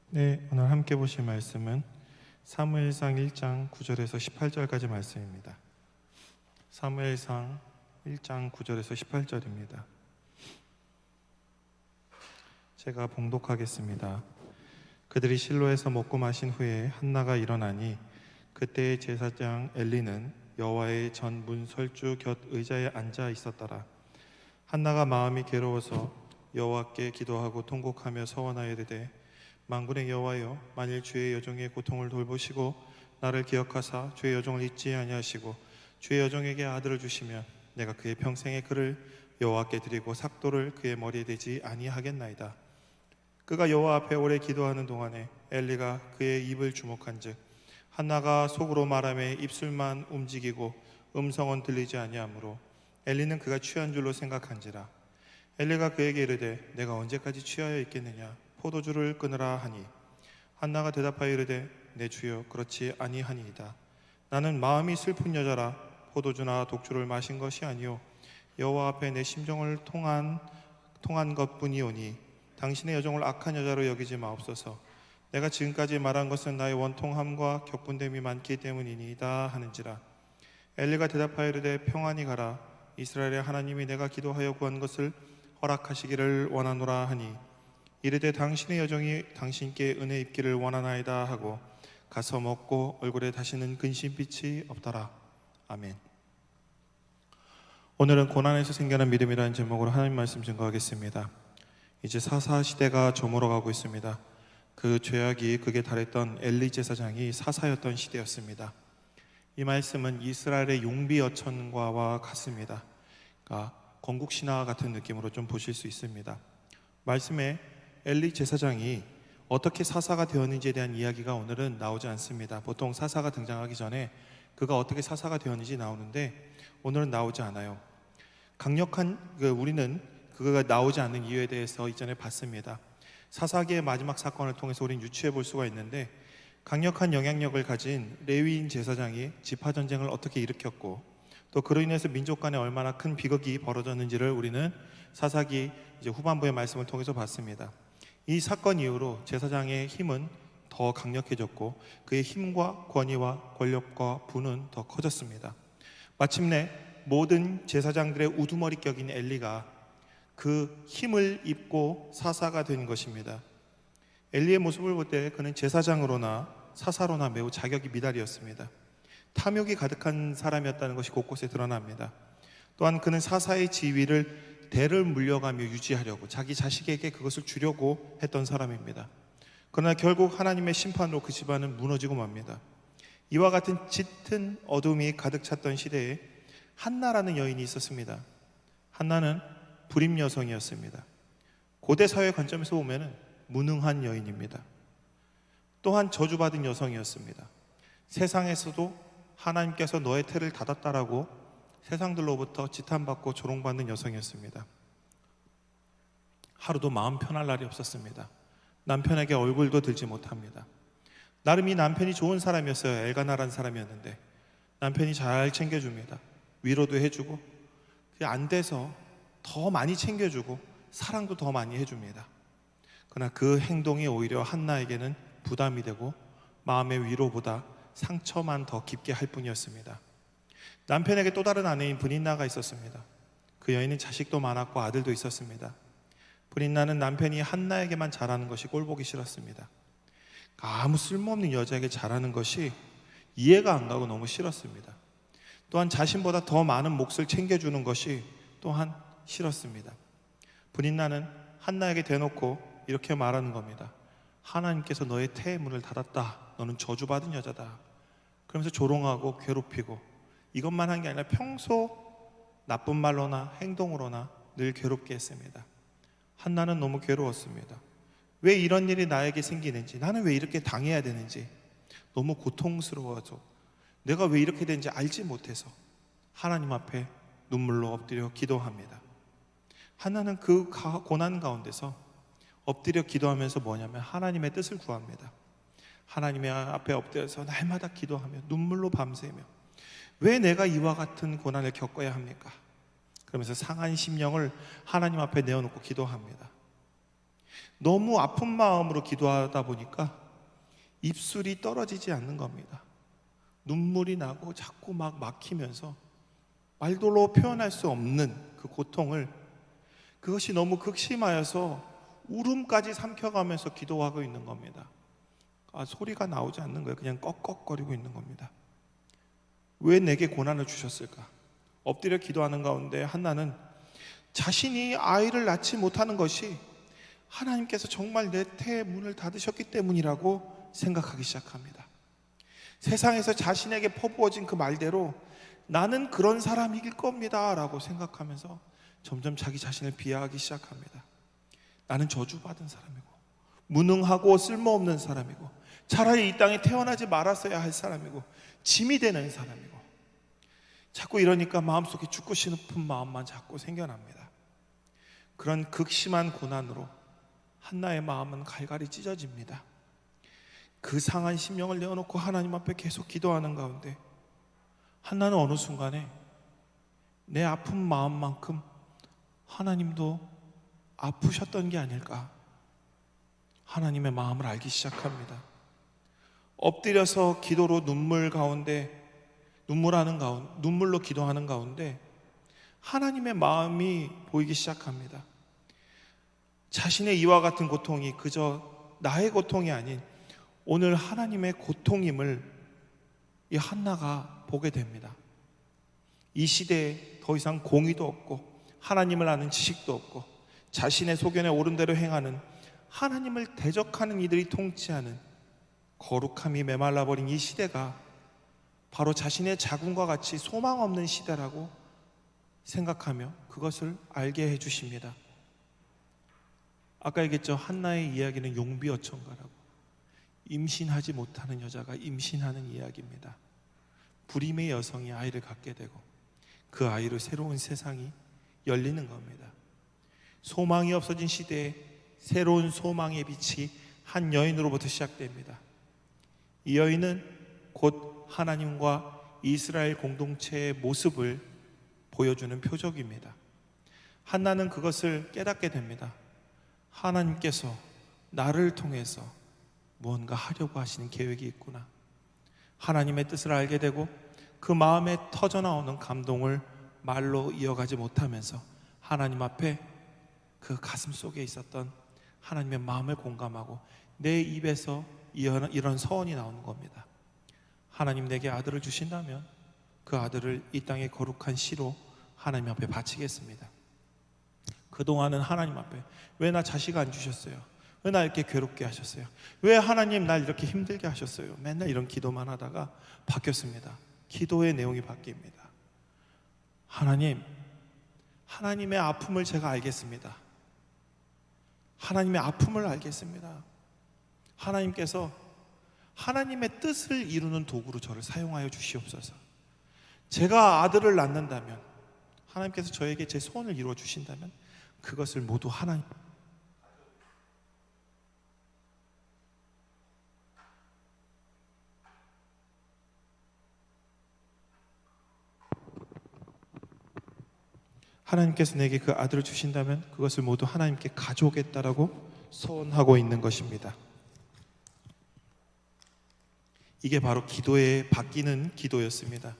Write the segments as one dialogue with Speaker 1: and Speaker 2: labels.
Speaker 1: 네, 오늘 함께 보실 말씀은 사무엘상 1장 9절에서 18절까지 말씀입니다. 사무엘상 1장 9절에서 18절입니다. 제가 봉독하겠습니다. 그들이 실로에서 먹고 마신 후에 한나가 일어나니 그때의 제사장 엘리는 여호와의 전 문 설주 곁 의자에 앉아 있었더라. 한나가 마음이 괴로워서 여호와께 기도하고 통곡하며 서원하여 이르되 만군의 여호와여, 만일 주의 여종의 고통을 돌보시고 나를 기억하사 주의 여종을 잊지 아니하시고 주의 여종에게 아들을 주시면 내가 그의 평생의 그를 여호와께 드리고 삭도를 그의 머리에 대지 아니하겠나이다. 그가 여호와 앞에 오래 기도하는 동안에 엘리가 그의 입을 주목한즉 한나가 속으로 말하며 입술만 움직이고 음성은 들리지 아니하므로 엘리는 그가 취한 줄로 생각한지라. 엘리가 그에게 이르되 내가 언제까지 취하여 있겠느냐, 포도주를 끊으라 하니 한나가 대답하여 이르되 내 주여, 그렇지 아니하니이다. 나는 마음이 슬픈 여자라 포도주나 독주를 마신 것이 아니요 여호와 앞에 내 심정을 통한 것뿐이오니 당신의 여종을 악한 여자로 여기지 마옵소서. 내가 지금까지 말한 것은 나의 원통함과 격분됨이 많기 때문이니이다 하는지라. 엘리가 대답하여 이르되 평안히 가라. 이스라엘의 하나님이 내가 기도하여 구한 것을 허락하시기를 원하노라 하니 이르되 당신의 여종이 당신께 은혜 입기를 원하나이다 하고 가서 먹고 얼굴에 다시는 근심빛이 없더라. 아멘. 오늘은 고난에서 생겨난 믿음이라는 제목으로 하나님 말씀 증거하겠습니다. 이제 사사 시대가 저물어가고 있습니다. 그 죄악이 극에 달했던 엘리 제사장이 사사였던 시대였습니다. 이 말씀은 이스라엘의 용비 어천과와 같습니다. 그러니까 건국 신화 같은 느낌으로 좀 보실 수 있습니다. 말씀에 엘리 제사장이 어떻게 사사가 되었는지에 대한 이야기가 오늘은 나오지 않습니다. 보통 사사가 등장하기 전에 그가 어떻게 사사가 되었는지 나오는데 오늘은 나오지 않아요. 우리는 그가 나오지 않는 이유에 대해서 이전에 봤습니다. 사사기의 마지막 사건을 통해서 우리는 유추해 볼 수가 있는데 강력한 영향력을 가진 레위인 제사장이 지파전쟁을 어떻게 일으켰고 또 그로 인해서 민족 간에 얼마나 큰 비극이 벌어졌는지를 우리는 사사기 이제 후반부의 말씀을 통해서 봤습니다. 이 사건 이후로 제사장의 힘은 더 강력해졌고 그의 힘과 권위와 권력과 부는 더 커졌습니다. 마침내 모든 제사장들의 우두머리격인 엘리가 그 힘을 입고 사사가 된 것입니다. 엘리의 모습을 볼 때 그는 제사장으로나 사사로나 매우 자격이 미달이었습니다. 탐욕이 가득한 사람이었다는 것이 곳곳에 드러납니다. 또한 그는 사사의 지위를 대를 물려가며 유지하려고 자기 자식에게 그것을 주려고 했던 사람입니다. 그러나 결국 하나님의 심판으로 그 집안은 무너지고 맙니다. 이와 같은 짙은 어둠이 가득 찼던 시대에 한나라는 여인이 있었습니다. 한나는 불임 여성이었습니다. 고대 사회 관점에서 보면 무능한 여인입니다. 또한 저주받은 여성이었습니다. 세상에서도 하나님께서 너의 태를 닫았다라고 세상들로부터 지탄받고 조롱받는 여성이었습니다. 하루도 마음 편할 날이 없었습니다. 남편에게 얼굴도 들지 못합니다. 나름 이 남편이 좋은 사람이었어요. 엘가나라는 사람이었는데 남편이 잘 챙겨줍니다. 위로도 해주고 그게 안 돼서 더 많이 챙겨주고 사랑도 더 많이 해줍니다. 그러나 그 행동이 오히려 한나에게는 부담이 되고 마음의 위로보다 상처만 더 깊게 할 뿐이었습니다. 남편에게 또 다른 아내인 브닌나가 있었습니다. 그 여인은 자식도 많았고 아들도 있었습니다. 브닌나는 남편이 한나에게만 잘하는 것이 꼴보기 싫었습니다. 아무 쓸모없는 여자에게 잘하는 것이 이해가 안 가고 너무 싫었습니다. 또한 자신보다 더 많은 몫을 챙겨주는 것이 또한 싫었습니다. 브닌나는 한나에게 대놓고 이렇게 말하는 겁니다. 하나님께서 너의 태의 문을 닫았다. 너는 저주받은 여자다. 그러면서 조롱하고 괴롭히고 이것만 한 게 아니라 평소 나쁜 말로나 행동으로나 늘 괴롭게 했습니다. 한나는 너무 괴로웠습니다. 왜 이런 일이 나에게 생기는지, 나는 왜 이렇게 당해야 되는지 너무 고통스러워서 내가 왜 이렇게 되는지 알지 못해서 하나님 앞에 눈물로 엎드려 기도합니다. 한나는 그 고난 가운데서 엎드려 기도하면서 뭐냐면 하나님의 뜻을 구합니다. 하나님의 앞에 엎드려서 날마다 기도하며 눈물로 밤새며 왜 내가 이와 같은 고난을 겪어야 합니까? 그러면서 상한 심령을 하나님 앞에 내어놓고 기도합니다. 너무 아픈 마음으로 기도하다 보니까 입술이 떨어지지 않는 겁니다. 눈물이 나고 자꾸 막 막히면서 말로 표현할 수 없는 그 고통을, 그것이 너무 극심하여서 울음까지 삼켜가면서 기도하고 있는 겁니다. 소리가 나오지 않는 거예요. 그냥 꺽꺽거리고 있는 겁니다. 왜 내게 고난을 주셨을까? 엎드려 기도하는 가운데 한나는 자신이 아이를 낳지 못하는 것이 하나님께서 정말 내 태의 문을 닫으셨기 때문이라고 생각하기 시작합니다. 세상에서 자신에게 퍼부어진 그 말대로 나는 그런 사람이길 겁니다 라고 생각하면서 점점 자기 자신을 비하하기 시작합니다. 나는 저주받은 사람이고 무능하고 쓸모없는 사람이고 차라리 이 땅에 태어나지 말았어야 할 사람이고 짐이 되는 사람이고, 자꾸 이러니까 마음속에 죽고 싶은 마음만 자꾸 생겨납니다. 그런 극심한 고난으로 한나의 마음은 갈갈이 찢어집니다. 그 상한 심령을 내어놓고 하나님 앞에 계속 기도하는 가운데 한나는 어느 순간에 내 아픈 마음만큼 하나님도 아프셨던 게 아닐까, 하나님의 마음을 알기 시작합니다. 엎드려서 기도로 눈물로 기도하는 가운데 하나님의 마음이 보이기 시작합니다. 자신의 이와 같은 고통이 그저 나의 고통이 아닌 오늘 하나님의 고통임을 이 한나가 보게 됩니다. 이 시대에 더 이상 공의도 없고 하나님을 아는 지식도 없고 자신의 소견에 옳은 대로 행하는, 하나님을 대적하는 이들이 통치하는 거룩함이 메말라버린 이 시대가 바로 자신의 자궁과 같이 소망 없는 시대라고 생각하며 그것을 알게 해주십니다. 아까 얘기했죠. 한나의 이야기는 용비어천가라고, 임신하지 못하는 여자가 임신하는 이야기입니다. 불임의 여성이 아이를 갖게 되고 그 아이로 새로운 세상이 열리는 겁니다. 소망이 없어진 시대에 새로운 소망의 빛이 한 여인으로부터 시작됩니다. 이 여인은 곧 하나님과 이스라엘 공동체의 모습을 보여주는 표적입니다. 한나는 그것을 깨닫게 됩니다. 하나님께서 나를 통해서 무언가 하려고 하시는 계획이 있구나. 하나님의 뜻을 알게 되고 그 마음에 터져나오는 감동을 말로 이어가지 못하면서 하나님 앞에 그 가슴 속에 있었던 하나님의 마음을 공감하고 내 입에서 이런 서원이 나오는 겁니다. 하나님 내게 아들을 주신다면 그 아들을 이 땅의 거룩한 시로 하나님 앞에 바치겠습니다. 그동안은 하나님 앞에 왜 나 자식 안 주셨어요? 왜 나 이렇게 괴롭게 하셨어요? 왜 하나님 날 이렇게 힘들게 하셨어요? 맨날 이런 기도만 하다가 바뀌었습니다. 기도의 내용이 바뀝니다. 하나님, 하나님의 아픔을 제가 알겠습니다. 하나님의 아픔을 알겠습니다. 하나님께서 하나님의 뜻을 이루는 도구로 저를 사용하여 주시옵소서. 제가 아들을 낳는다면, 하나님께서 저에게 제 소원을 이루어 주신다면 그것을 모두 하나님, 하나님께서 내게 그 아들을 주신다면 그것을 모두 하나님께 가져오겠다라고 소원하고 있는 것입니다. 이게 바로 기도에 바뀌는 기도였습니다.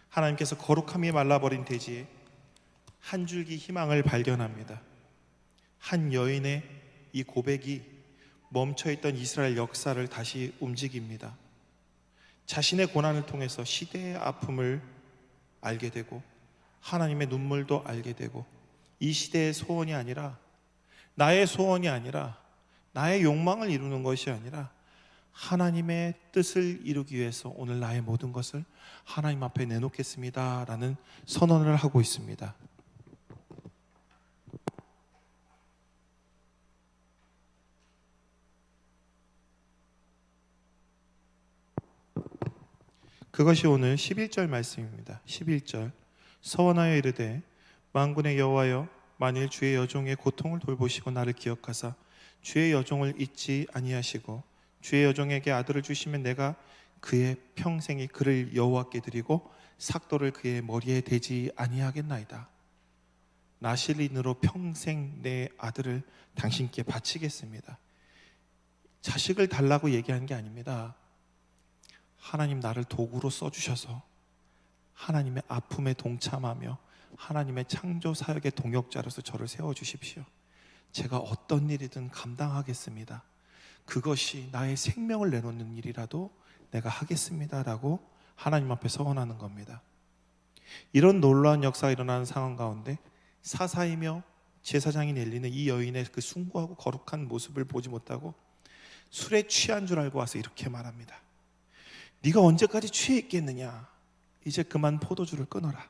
Speaker 1: 하나님께서 거룩함이 말라버린 대지에 한 줄기 희망을 발견합니다. 한 여인의 이 고백이 멈춰있던 이스라엘 역사를 다시 움직입니다. 자신의 고난을 통해서 시대의 아픔을 알게 되고 하나님의 눈물도 알게 되고, 이 시대의 소원이 아니라, 나의 소원이 아니라, 나의 욕망을 이루는 것이 아니라 하나님의 뜻을 이루기 위해서 오늘 나의 모든 것을 하나님 앞에 내놓겠습니다 라는 선언을 하고 있습니다. 그것이 오늘 11절 말씀입니다. 11절, 서원하여 이르되 만군의 여호와여, 만일 주의 여종의 고통을 돌보시고 나를 기억하사 주의 여종을 잊지 아니하시고 주의 여종에게 아들을 주시면 내가 그의 평생이 그를 여호와께 드리고 삭도를 그의 머리에 대지 아니하겠나이다. 나실인으로 평생 내 아들을 당신께 바치겠습니다. 자식을 달라고 얘기한 게 아닙니다. 하나님 나를 도구로 써주셔서 하나님의 아픔에 동참하며 하나님의 창조 사역의 동역자로서 저를 세워주십시오. 제가 어떤 일이든 감당하겠습니다. 그것이 나의 생명을 내놓는 일이라도 내가 하겠습니다 라고 하나님 앞에 서원하는 겁니다. 이런 놀라운 역사가 일어나는 상황 가운데 사사이며 제사장인 엘리는 이 여인의 그 숭고하고 거룩한 모습을 보지 못하고 술에 취한 줄 알고 와서 이렇게 말합니다. 네가 언제까지 취해 있겠느냐? 이제 그만 포도주를 끊어라.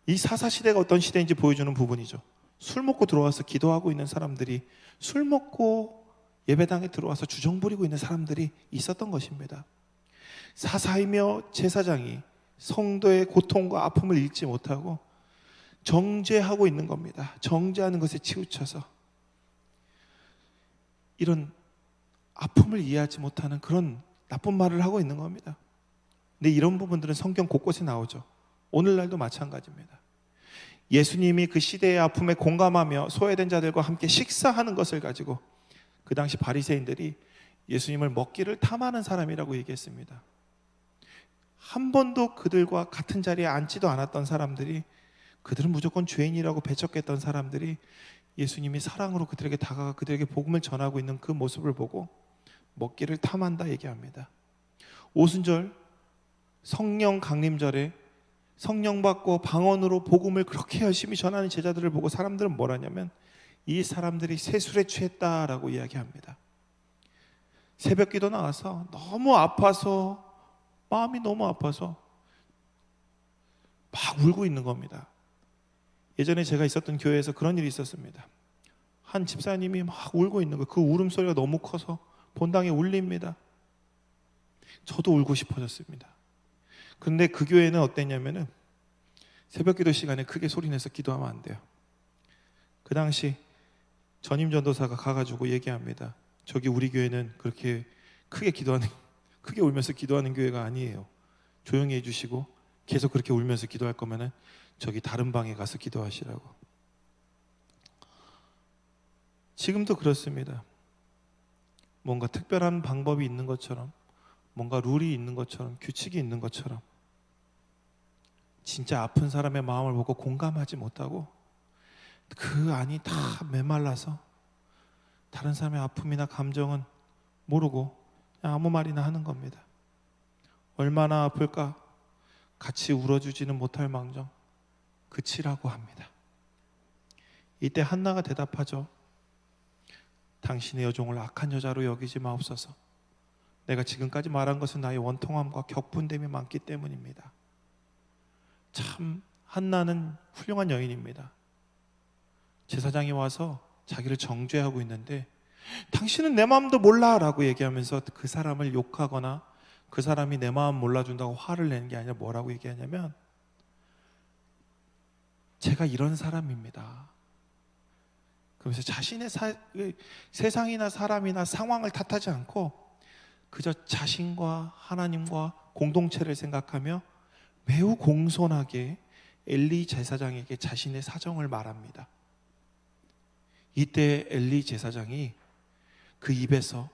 Speaker 1: 이 사사시대가 어떤 시대인지 보여주는 부분이죠. 술 먹고 들어와서 기도하고 있는 사람들이, 술 먹고 예배당에 들어와서 주정 부리고 있는 사람들이 있었던 것입니다. 사사이며 제사장이 성도의 고통과 아픔을 잊지 못하고 정죄하고 있는 겁니다. 정죄하는 것에 치우쳐서 이런 아픔을 이해하지 못하는 그런 나쁜 말을 하고 있는 겁니다. 근데 이런 부분들은 성경 곳곳에 나오죠. 오늘날도 마찬가지입니다. 예수님이 그 시대의 아픔에 공감하며 소외된 자들과 함께 식사하는 것을 가지고 그 당시 바리새인들이 예수님을 먹기를 탐하는 사람이라고 얘기했습니다. 한 번도 그들과 같은 자리에 앉지도 않았던 사람들이, 그들은 무조건 죄인이라고 배척했던 사람들이 예수님이 사랑으로 그들에게 다가가 그들에게 복음을 전하고 있는 그 모습을 보고 먹기를 탐한다 얘기합니다. 오순절 성령 강림절에 성령 받고 방언으로 복음을 그렇게 열심히 전하는 제자들을 보고 사람들은 뭘 하냐면 이 사람들이 새술에 취했다라고 이야기합니다. 새벽기도 나와서 너무 아파서, 마음이 너무 아파서 막 울고 있는 겁니다. 예전에 제가 있었던 교회에서 그런 일이 있었습니다. 한 집사님이 막 울고 있는 거예요. 그 울음소리가 너무 커서 본당에 울립니다. 저도 울고 싶어졌습니다. 근데 그 교회는 어땠냐면은 새벽기도 시간에 크게 소리내서 기도하면 안 돼요. 그 당시 전임 전도사가 가가지고 얘기합니다. 저기 우리 교회는 그렇게 크게 울면서 기도하는 교회가 아니에요. 조용히 해주시고 계속 그렇게 울면서 기도할 거면은 저기 다른 방에 가서 기도하시라고. 지금도 그렇습니다. 뭔가 특별한 방법이 있는 것처럼, 뭔가 룰이 있는 것처럼, 규칙이 있는 것처럼 진짜 아픈 사람의 마음을 보고 공감하지 못하고 그 안이 다 메말라서 다른 사람의 아픔이나 감정은 모르고 그냥 아무 말이나 하는 겁니다. 얼마나 아플까? 같이 울어주지는 못할 망정 그치라고 합니다. 이때 한나가 대답하죠. 당신의 여종을 악한 여자로 여기지 마옵소서. 내가 지금까지 말한 것은 나의 원통함과 격분됨이 많기 때문입니다. 참 한나는 훌륭한 여인입니다. 제사장이 와서 자기를 정죄하고 있는데 당신은 내 마음도 몰라 라고 얘기하면서 그 사람을 욕하거나 그 사람이 내 마음 몰라준다고 화를 내는 게 아니라 뭐라고 얘기하냐면 제가 이런 사람입니다. 그러면서 자신의 세상이나 사람이나 상황을 탓하지 않고 그저 자신과 하나님과 공동체를 생각하며 매우 공손하게 엘리 제사장에게 자신의 사정을 말합니다. 이때 엘리 제사장이 그 입에서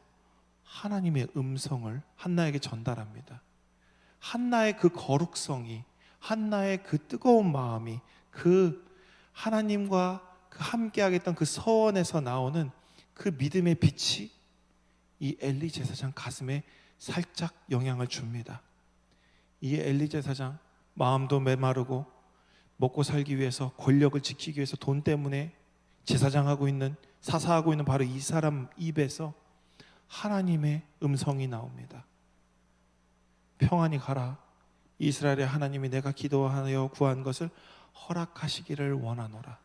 Speaker 1: 하나님의 음성을 한나에게 전달합니다. 한나의 그 거룩성이, 한나의 그 뜨거운 마음이, 그 하나님과 그 함께하겠던 그 서원에서 나오는 그 믿음의 빛이 이 엘리 제사장 가슴에 살짝 영향을 줍니다. 이 엘리 제사장 마음도 메마르고 먹고 살기 위해서, 권력을 지키기 위해서 돈 때문에 제사장하고 있는, 사사하고 있는 바로 이 사람 입에서 하나님의 음성이 나옵니다. 평안히 가라. 이스라엘의 하나님이 내가 기도하여 구한 것을 허락하시기를 원하노라.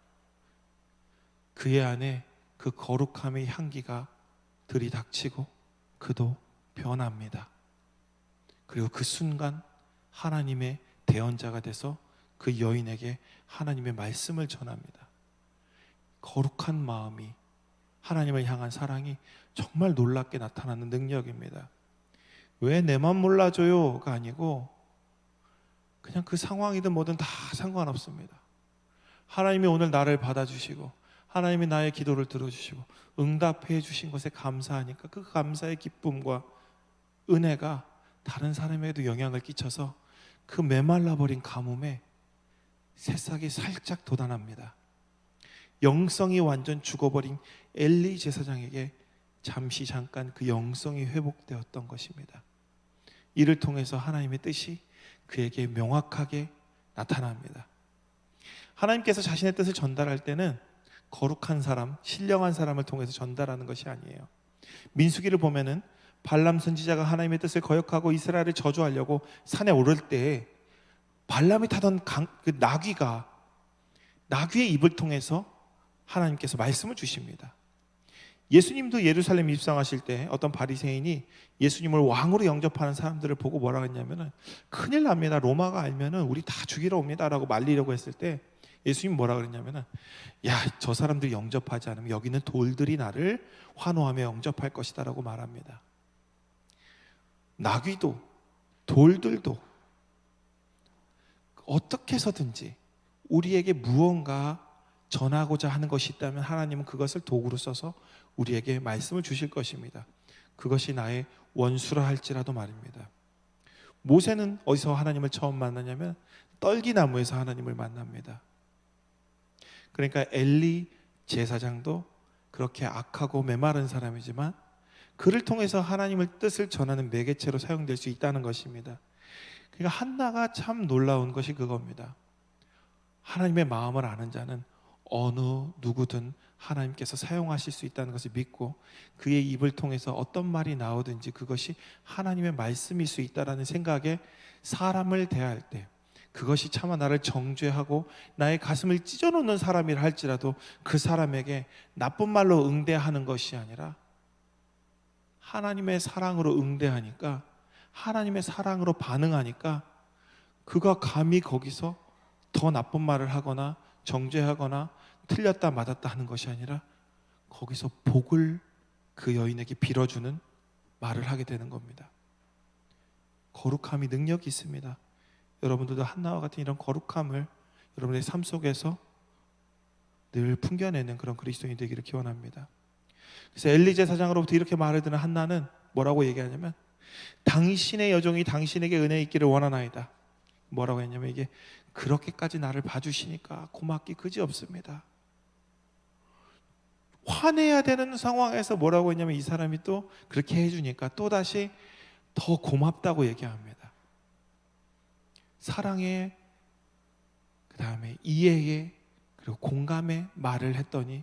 Speaker 1: 그의 안에 그 거룩함의 향기가 들이닥치고 그도 변합니다. 그리고 그 순간 하나님의 대언자가 돼서 그 여인에게 하나님의 말씀을 전합니다. 거룩한 마음이, 하나님을 향한 사랑이 정말 놀랍게 나타나는 능력입니다. 왜 내 맘 몰라줘요가 아니고 그냥 그 상황이든 뭐든 다 상관없습니다. 하나님이 오늘 나를 받아주시고 하나님이 나의 기도를 들어주시고 응답해 주신 것에 감사하니까 그 감사의 기쁨과 은혜가 다른 사람에게도 영향을 끼쳐서 그 메말라버린 가뭄에 새싹이 살짝 돋아납니다. 영성이 완전 죽어버린 엘리 제사장에게 잠깐 그 영성이 회복되었던 것입니다. 이를 통해서 하나님의 뜻이 그에게 명확하게 나타납니다. 하나님께서 자신의 뜻을 전달할 때는 거룩한 사람, 신령한 사람을 통해서 전달하는 것이 아니에요. 민수기를 보면은 발람 선지자가 하나님의 뜻을 거역하고 이스라엘을 저주하려고 산에 오를 때 발람이 타던 그 나귀의 입을 통해서 하나님께서 말씀을 주십니다. 예수님도 예루살렘 입성하실 때 어떤 바리새인이 예수님을 왕으로 영접하는 사람들을 보고 뭐라 했냐면은 큰일 납니다. 로마가 알면은 우리 다 죽이러 옵니다라고 말리려고 했을 때 예수님이 뭐라 그랬냐면은 야, 저 사람들이 영접하지 않으면 여기는 돌들이 나를 환호하며 영접할 것이다라고 말합니다. 나귀도 돌들도 어떻게 해서든지 우리에게 무언가 전하고자 하는 것이 있다면 하나님은 그것을 도구로 써서 우리에게 말씀을 주실 것입니다. 그것이 나의 원수라 할지라도 말입니다. 모세는 어디서 하나님을 처음 만나냐면 떨기나무에서 하나님을 만납니다. 그러니까 엘리 제사장도 그렇게 악하고 메마른 사람이지만 그를 통해서 하나님의 뜻을 전하는 매개체로 사용될 수 있다는 것입니다. 그러니까 한나가 참 놀라운 것이 그겁니다. 하나님의 마음을 아는 자는 어느 누구든 하나님께서 사용하실 수 있다는 것을 믿고 그의 입을 통해서 어떤 말이 나오든지 그것이 하나님의 말씀일 수 있다는 생각에 사람을 대할 때 그것이 차마 나를 정죄하고 나의 가슴을 찢어놓는 사람이라 할지라도 그 사람에게 나쁜 말로 응대하는 것이 아니라 하나님의 사랑으로 응대하니까 하나님의 사랑으로 반응하니까 그가 감히 거기서 더 나쁜 말을 하거나 정죄하거나 틀렸다 맞았다 하는 것이 아니라 거기서 복을 그 여인에게 빌어주는 말을 하게 되는 겁니다. 거룩함이 능력이 있습니다. 여러분들도 한나와 같은 이런 거룩함을 여러분의 삶 속에서 늘 풍겨내는 그런 그리스도인이 되기를 기원합니다. 그래서 엘리 제사장으로부터 이렇게 말을 듣는 한나는 뭐라고 얘기하냐면 당신의 여종이 당신에게 은혜 있기를 원하나이다. 뭐라고 했냐면 이게 그렇게까지 나를 봐주시니까 고맙기 그지없습니다. 화내야 되는 상황에서 뭐라고 했냐면 이 사람이 또 그렇게 해주니까 또다시 더 고맙다고 얘기합니다. 사랑의 그 다음에 이해의 그리고 공감의 말을 했더니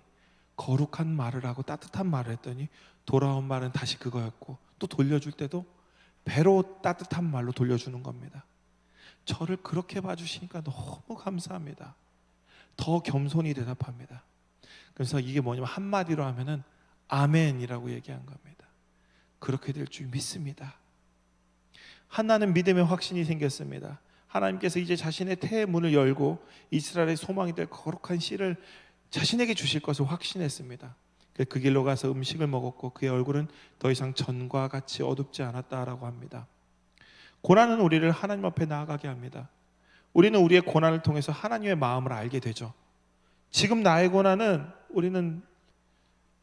Speaker 1: 거룩한 말을 하고 따뜻한 말을 했더니 돌아온 말은 다시 그거였고 또 돌려줄 때도 배로 따뜻한 말로 돌려주는 겁니다. 저를 그렇게 봐주시니까 너무 감사합니다. 더 겸손히 대답합니다. 그래서 이게 뭐냐면 한마디로 하면은 아멘이라고 얘기한 겁니다. 그렇게 될 줄 믿습니다. 한나는 믿음의 확신이 생겼습니다. 하나님께서 이제 자신의 태의 문을 열고 이스라엘의 소망이 될 거룩한 씨를 자신에게 주실 것을 확신했습니다. 그 길로 가서 음식을 먹었고 그의 얼굴은 더 이상 전과 같이 어둡지 않았다라고 합니다. 고난은 우리를 하나님 앞에 나아가게 합니다. 우리는 우리의 고난을 통해서 하나님의 마음을 알게 되죠. 지금 나의 고난은 우리는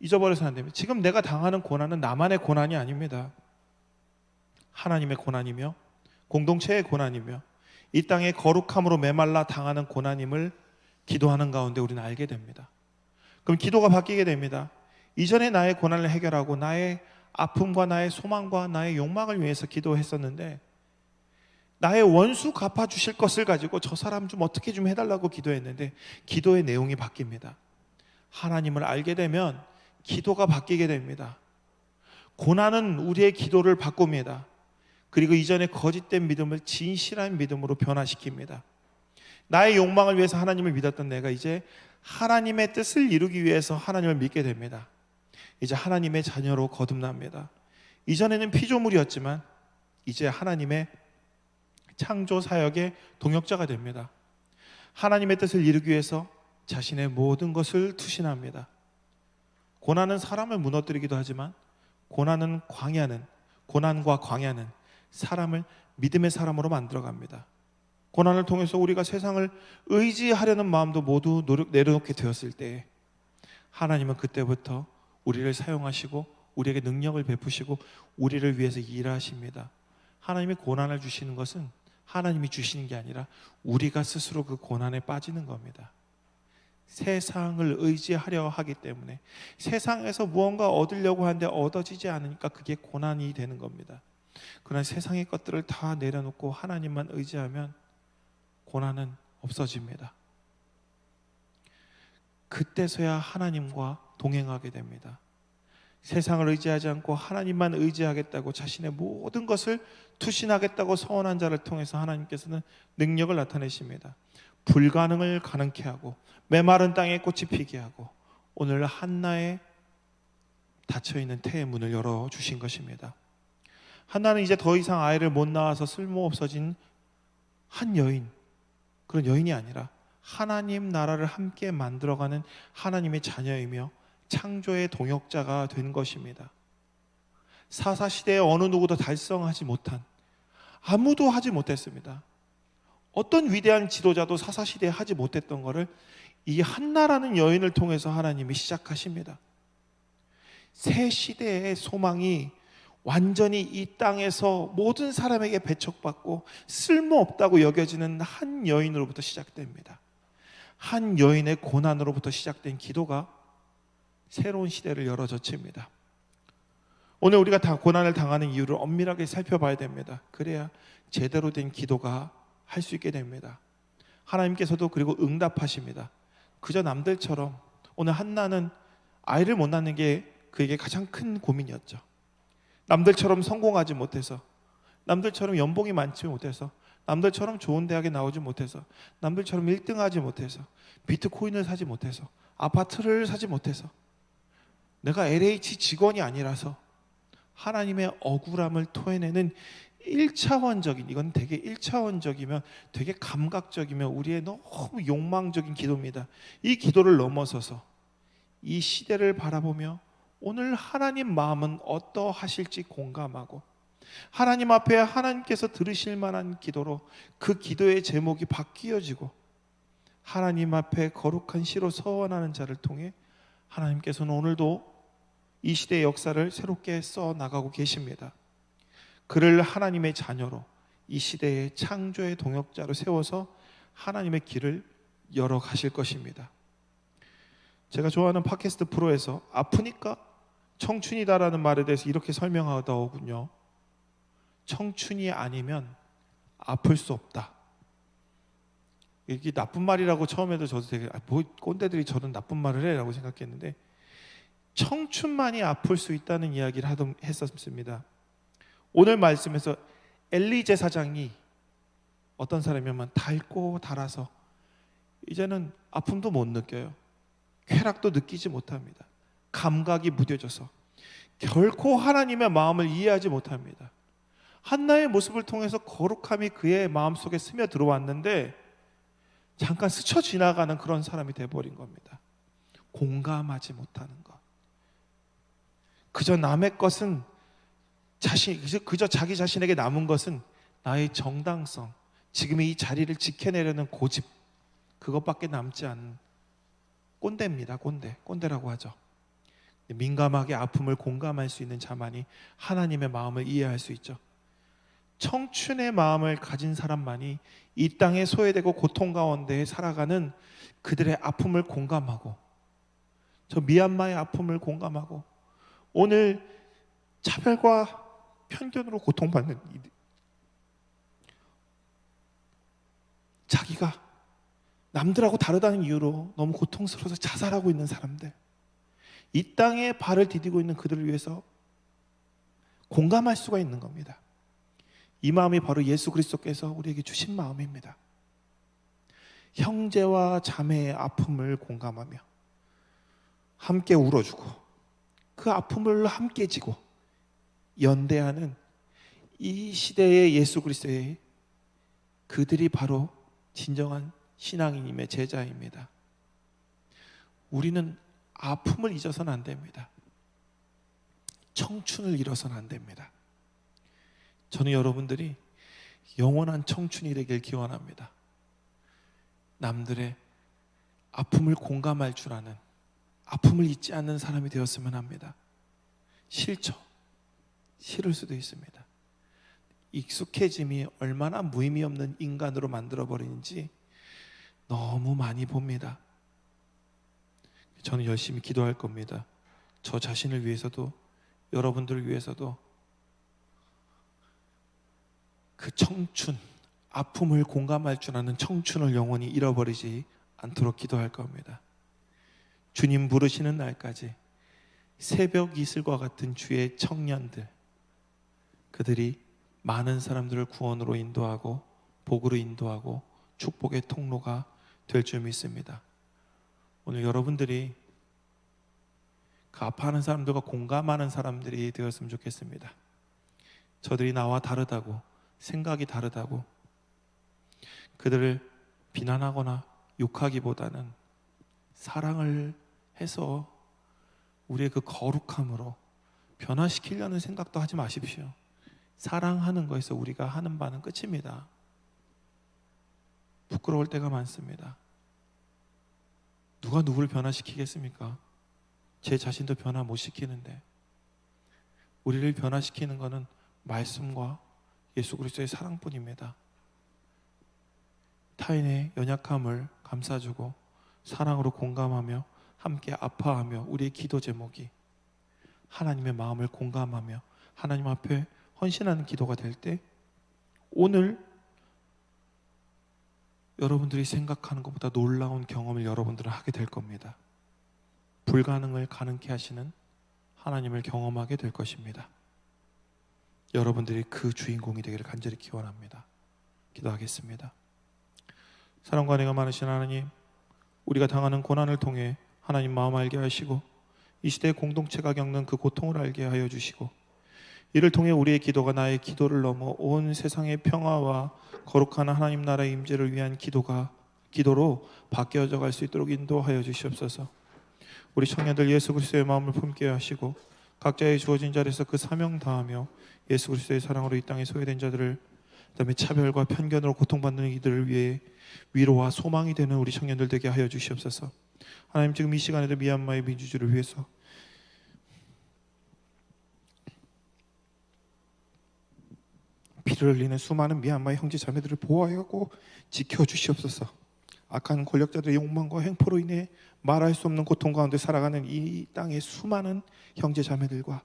Speaker 1: 잊어버려서는 안 됩니다. 지금 내가 당하는 고난은 나만의 고난이 아닙니다. 하나님의 고난이며 공동체의 고난이며 이 땅의 거룩함으로 메말라 당하는 고난임을 기도하는 가운데 우리는 알게 됩니다. 그럼 기도가 바뀌게 됩니다. 이전에 나의 고난을 해결하고 나의 아픔과 나의 소망과 나의 욕망을 위해서 기도했었는데 나의 원수 갚아주실 것을 가지고 저 사람 좀 어떻게 좀 해달라고 기도했는데 기도의 내용이 바뀝니다. 하나님을 알게 되면 기도가 바뀌게 됩니다. 고난은 우리의 기도를 바꿉니다. 그리고 이전에 거짓된 믿음을 진실한 믿음으로 변화시킵니다. 나의 욕망을 위해서 하나님을 믿었던 내가 이제 하나님의 뜻을 이루기 위해서 하나님을 믿게 됩니다. 이제 하나님의 자녀로 거듭납니다. 이전에는 피조물이었지만 이제 하나님의 창조 사역의 동역자가 됩니다. 하나님의 뜻을 이루기 위해서 자신의 모든 것을 투신합니다. 고난은 사람을 무너뜨리기도 하지만 고난과 광야는 사람을 믿음의 사람으로 만들어갑니다. 고난을 통해서 우리가 세상을 의지하려는 마음도 모두 내려놓게 되었을 때 하나님은 그때부터 우리를 사용하시고 우리에게 능력을 베푸시고 우리를 위해서 일하십니다. 하나님이 고난을 주시는 것은 하나님이 주시는 게 아니라 우리가 스스로 그 고난에 빠지는 겁니다. 세상을 의지하려 하기 때문에, 세상에서 무언가 얻으려고 하는데 얻어지지 않으니까 그게 고난이 되는 겁니다. 그러나 세상의 것들을 다 내려놓고 하나님만 의지하면 고난은 없어집니다. 그때서야 하나님과 동행하게 됩니다. 세상을 의지하지 않고 하나님만 의지하겠다고 자신의 모든 것을 투신하겠다고 서원한 자를 통해서 하나님께서는 능력을 나타내십니다. 불가능을 가능케 하고 메마른 땅에 꽃이 피게 하고 오늘 한나의 닫혀있는 태의 문을 열어주신 것입니다. 한나는 이제 더 이상 아이를 못 낳아서 쓸모없어진 한 여인, 그런 여인이 아니라 하나님 나라를 함께 만들어가는 하나님의 자녀이며 창조의 동역자가 된 것입니다. 사사시대에 어느 누구도 달성하지 못한, 아무도 하지 못했습니다. 어떤 위대한 지도자도 사사시대에 하지 못했던 것을 이 한나라는 여인을 통해서 하나님이 시작하십니다. 새 시대의 소망이 완전히 이 땅에서 모든 사람에게 배척받고 쓸모없다고 여겨지는 한 여인으로부터 시작됩니다. 한 여인의 고난으로부터 시작된 기도가 새로운 시대를 열어젖힙니다. 오늘 우리가 다 고난을 당하는 이유를 엄밀하게 살펴봐야 됩니다. 그래야 제대로 된 기도가 할 수 있게 됩니다. 하나님께서도 그리고 응답하십니다. 그저 남들처럼, 오늘 한나는 아이를 못 낳는 게 그에게 가장 큰 고민이었죠. 남들처럼 성공하지 못해서, 남들처럼 연봉이 많지 못해서, 남들처럼 좋은 대학에 나오지 못해서, 남들처럼 1등하지 못해서, 비트코인을 사지 못해서, 아파트를 사지 못해서, 내가 LH 직원이 아니라서 하나님의 억울함을 토해내는 1차원적인, 이건 되게 1차원적이면 되게 감각적이면 우리의 너무 욕망적인 기도입니다. 이 기도를 넘어서서 이 시대를 바라보며 오늘 하나님 마음은 어떠하실지 공감하고 하나님 앞에 하나님께서 들으실 만한 기도로 그 기도의 제목이 바뀌어지고 하나님 앞에 거룩한 시로 서원하는 자를 통해 하나님께서는 오늘도 이 시대의 역사를 새롭게 써나가고 계십니다. 그를 하나님의 자녀로 이 시대의 창조의 동역자로 세워서 하나님의 길을 열어 가실 것입니다. 제가 좋아하는 팟캐스트 프로에서 아프니까 청춘이다라는 말에 대해서 이렇게 설명하더군요. 청춘이 아니면 아플 수 없다. 이게 나쁜 말이라고 처음에도 저도 되게 뭐 꼰대들이 저는 나쁜 말을 해라고 생각했는데 청춘만이 아플 수 있다는 이야기를 했었습니다. 오늘 말씀에서 엘리 제사장이 어떤 사람이면 닳고 닳아서 이제는 아픔도 못 느껴요. 쾌락도 느끼지 못합니다. 감각이 무뎌져서 결코 하나님의 마음을 이해하지 못합니다. 한나의 모습을 통해서 거룩함이 그의 마음속에 스며 들어왔는데 잠깐 스쳐 지나가는 그런 사람이 되어버린 겁니다. 공감하지 못하는 것. 그저 남의 것은 그저 자기 자신에게 남은 것은 나의 정당성, 지금의 이 자리를 지켜내려는 고집, 그것밖에 남지 않은 꼰대입니다. 꼰대라고 하죠. 민감하게 아픔을 공감할 수 있는 자만이 하나님의 마음을 이해할 수 있죠. 청춘의 마음을 가진 사람만이 이 땅에 소외되고 고통 가운데 살아가는 그들의 아픔을 공감하고, 저 미얀마의 아픔을 공감하고, 오늘 차별과 편견으로 고통받는 자기가 남들하고 다르다는 이유로 너무 고통스러워서 자살하고 있는 사람들, 이 땅에 발을 디디고 있는 그들을 위해서 공감할 수가 있는 겁니다. 이 마음이 바로 예수 그리스도께서 우리에게 주신 마음입니다. 형제와 자매의 아픔을 공감하며 함께 울어주고 그 아픔을 함께 지고 연대하는 이 시대의 예수 그리스도의 그들이 바로 진정한 신앙인임의 제자입니다. 우리는 아픔을 잊어서는 안 됩니다. 청춘을 잃어서는 안 됩니다. 저는 여러분들이 영원한 청춘이 되길 기원합니다. 남들의 아픔을 공감할 줄 아는, 아픔을 잊지 않는 사람이 되었으면 합니다. 싫죠. 싫을 수도 있습니다. 익숙해짐이 얼마나 무의미 없는 인간으로 만들어버리는지 너무 많이 봅니다. 저는 열심히 기도할 겁니다. 저 자신을 위해서도, 여러분들을 위해서도 그 청춘, 아픔을 공감할 줄 아는 청춘을 영원히 잃어버리지 않도록 기도할 겁니다. 주님 부르시는 날까지 새벽 이슬과 같은 주의 청년들, 그들이 많은 사람들을 구원으로 인도하고 복으로 인도하고 축복의 통로가 될 줄 믿습니다. 오늘 여러분들이 그 아파하는 사람들과 공감하는 사람들이 되었으면 좋겠습니다. 저들이 나와 다르다고, 생각이 다르다고 그들을 비난하거나 욕하기보다는 사랑을 해서 우리의 그 거룩함으로 변화시키려는 생각도 하지 마십시오. 사랑하는 것에서 우리가 하는 바는 끝입니다. 부끄러울 때가 많습니다. 누가 누구를 변화시키겠습니까? 제 자신도 변화 못 시키는데, 우리를 변화시키는 것은 말씀과 예수 그리스도의 사랑뿐입니다. 타인의 연약함을 감싸주고 사랑으로 공감하며 함께 아파하며, 우리의 기도 제목이 하나님의 마음을 공감하며 하나님 앞에 헌신하는 기도가 될 때, 오늘 여러분들이 생각하는 것보다 놀라운 경험을 여러분들은 하게 될 겁니다. 불가능을 가능케 하시는 하나님을 경험하게 될 것입니다. 여러분들이 그 주인공이 되기를 간절히 기원합니다. 기도하겠습니다. 사랑과 은혜가 많으신 하나님, 우리가 당하는 고난을 통해 하나님 마음 알게 하시고 이 시대의 공동체가 겪는 그 고통을 알게 하여 주시고, 이를 통해 우리의 기도가 나의 기도를 넘어 온 세상의 평화와 거룩한 하나님 나라의 임재를 위한 기도로 바뀌어져 갈 수 있도록 인도하여 주시옵소서. 우리 청년들 예수 그리스도의 마음을 품게 하시고 각자의 주어진 자리에서 그 사명 다하며 예수 그리스도의 사랑으로 이 땅에 소외된 자들을, 그다음에 차별과 편견으로 고통받는 이들을 위해 위로와 소망이 되는 우리 청년들 되게 하여 주시옵소서. 하나님, 지금 이 시간에도 미얀마의 민주주의를 위해서 피를 흘리는 수많은 미얀마의 형제 자매들을 보호하고 지켜주시옵소서. 악한 권력자들의 욕망과 행포로 인해 말할 수 없는 고통 가운데 살아가는 이 땅의 수많은 형제 자매들과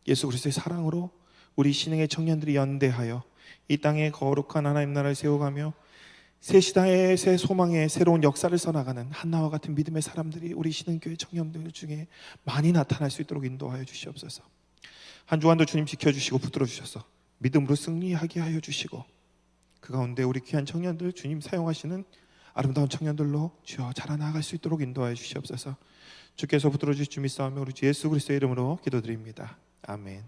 Speaker 1: 예수 그리스도의 사랑으로 우리 신흥의 청년들이 연대하여 이 땅에 거룩한 하나님 나라를 세워가며 새 시대의 새 소망의 새로운 역사를 써나가는 한나와 같은 믿음의 사람들이 우리 신흥교회 청년들 중에 많이 나타날 수 있도록 인도하여 주시옵소서. 한 주간도 주님 지켜주시고 붙들어 주셔서 믿음으로 승리하게 하여 주시고, 그 가운데 우리 귀한 청년들 주님 사용하시는 아름다운 청년들로 주여 자라나갈 수 있도록 인도하여 주시옵소서. 주께서 붙들어 주실 줄 믿사오며 우리 주 예수 그리스도의 이름으로 기도드립니다. 아멘.